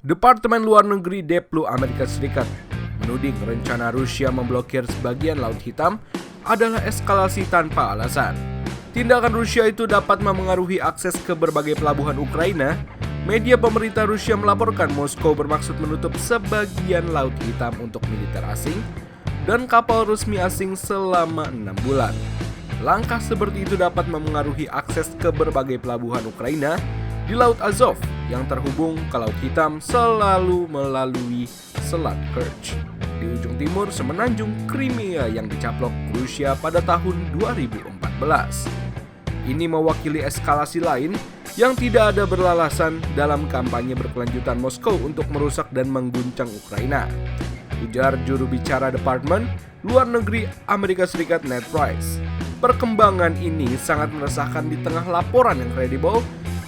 Departemen Luar Negeri Deplu Amerika Serikat menuding rencana Rusia memblokir sebagian Laut Hitam adalah eskalasi tanpa alasan. Tindakan Rusia itu dapat memengaruhi akses ke berbagai pelabuhan Ukraina. Media pemerintah Rusia melaporkan Moskow bermaksud menutup sebagian Laut Hitam untuk militer asing dan kapal resmi asing selama 6 bulan. Langkah seperti itu dapat memengaruhi akses ke berbagai pelabuhan Ukraina di Laut Azov yang terhubung ke Laut Hitam selalu melalui Selat Kerch di ujung timur semenanjung Crimea yang dicaplok Rusia pada tahun 2014. Ini mewakili eskalasi lain yang tidak ada beralasan dalam kampanye berkelanjutan Moskow untuk merusak dan mengguncang Ukraina. Ujar juru bicara Departemen Luar Negeri Amerika Serikat Ned Price. Perkembangan ini sangat meresahkan di tengah laporan yang kredibel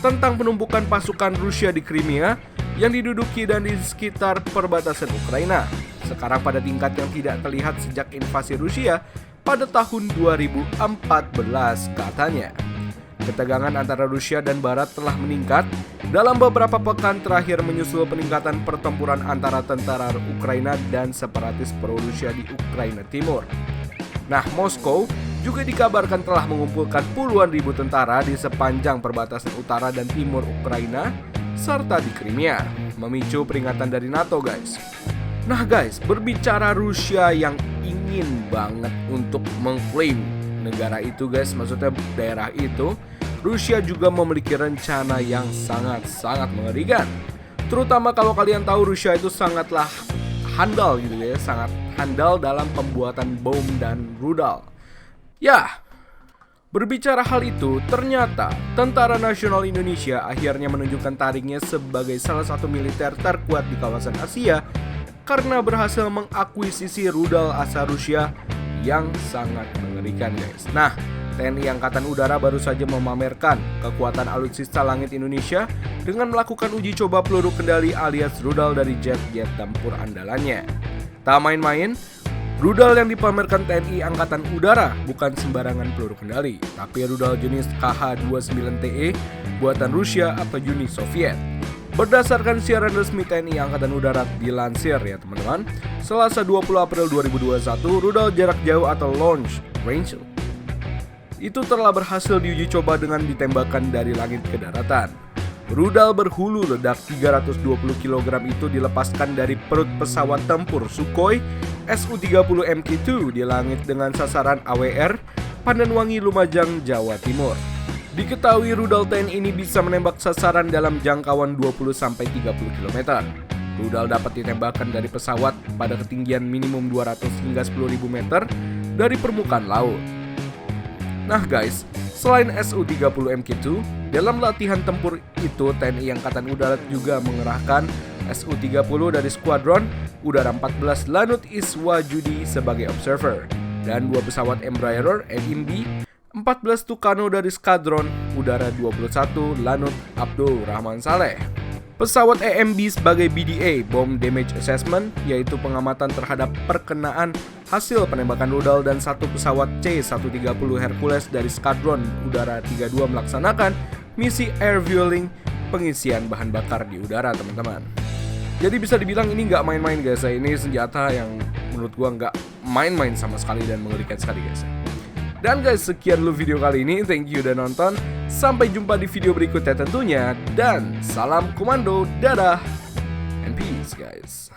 tentang penumpukan pasukan Rusia di Crimea yang diduduki dan di sekitar perbatasan Ukraina. Sekarang pada tingkat yang tidak terlihat sejak invasi Rusia pada tahun 2014 katanya. Ketegangan antara Rusia dan Barat telah meningkat dalam beberapa pekan terakhir menyusul peningkatan pertempuran antara tentara Ukraina dan separatis pro-Rusia di Ukraina Timur. Nah, Moskow juga dikabarkan telah mengumpulkan puluhan ribu tentara di sepanjang perbatasan utara dan timur Ukraina serta di Crimea, memicu peringatan dari NATO, guys. Nah, guys, berbicara Rusia yang ingin banget untuk mengklaim negara itu, guys, maksudnya daerah itu, Rusia juga memiliki rencana yang sangat-sangat mengerikan. Terutama kalau kalian tahu Rusia itu sangatlah handal gitu ya, sangat handal dalam pembuatan bom dan rudal. Ya, berbicara hal itu, ternyata Tentara Nasional Indonesia akhirnya menunjukkan taringnya sebagai salah satu militer terkuat di kawasan Asia karena berhasil mengakuisisi rudal asal Rusia yang sangat mengerikan, guys. Nah, TNI Angkatan Udara baru saja memamerkan kekuatan alutsista langit Indonesia dengan melakukan uji coba peluru kendali alias rudal dari jet-jet tempur andalannya. Tak main-main, rudal yang dipamerkan TNI Angkatan Udara bukan sembarangan peluru kendali, tapi rudal jenis KH-29TE buatan Rusia atau Uni Soviet. Berdasarkan siaran resmi TNI Angkatan Udara dilansir ya teman-teman, Selasa 20 April 2021, rudal jarak jauh atau launch range itu telah berhasil diuji coba dengan ditembakkan dari langit ke daratan. Rudal berhulu ledak 320 kg itu dilepaskan dari perut pesawat tempur Sukhoi Su-30 Mk2 di langit dengan sasaran AWR Pandanwangi, Lumajang, Jawa Timur. Diketahui rudal TNI ini bisa menembak sasaran dalam jangkauan 20-30 km. Rudal dapat ditembakkan dari pesawat pada ketinggian minimum 200 hingga 10.000 meter dari permukaan laut. Nah, guys, selain Su-30 Mk2, dalam latihan tempur itu TNI Angkatan Udara juga mengerahkan Su-30 dari Skuadron Udara 14 Lanut Iswajudi sebagai observer dan 2 pesawat Embraer EMB 14 Tucano dari Skadron Udara 21 Lanut Abdul Rahman Saleh. Pesawat EMB sebagai BDA Bomb Damage Assessment, yaitu pengamatan terhadap perkenaan hasil penembakan rudal, dan 1 pesawat C-130 Hercules dari Skadron Udara 32 melaksanakan misi air fueling pengisian bahan bakar di udara, teman-teman. Jadi bisa dibilang ini nggak main-main, guys. Ini senjata yang menurut gua nggak main-main sama sekali dan mengerikan sekali, guys. Dan guys, sekian dulu video kali ini. Thank you udah nonton. Sampai jumpa di video berikutnya tentunya. Dan salam komando. Dadah. And peace, guys.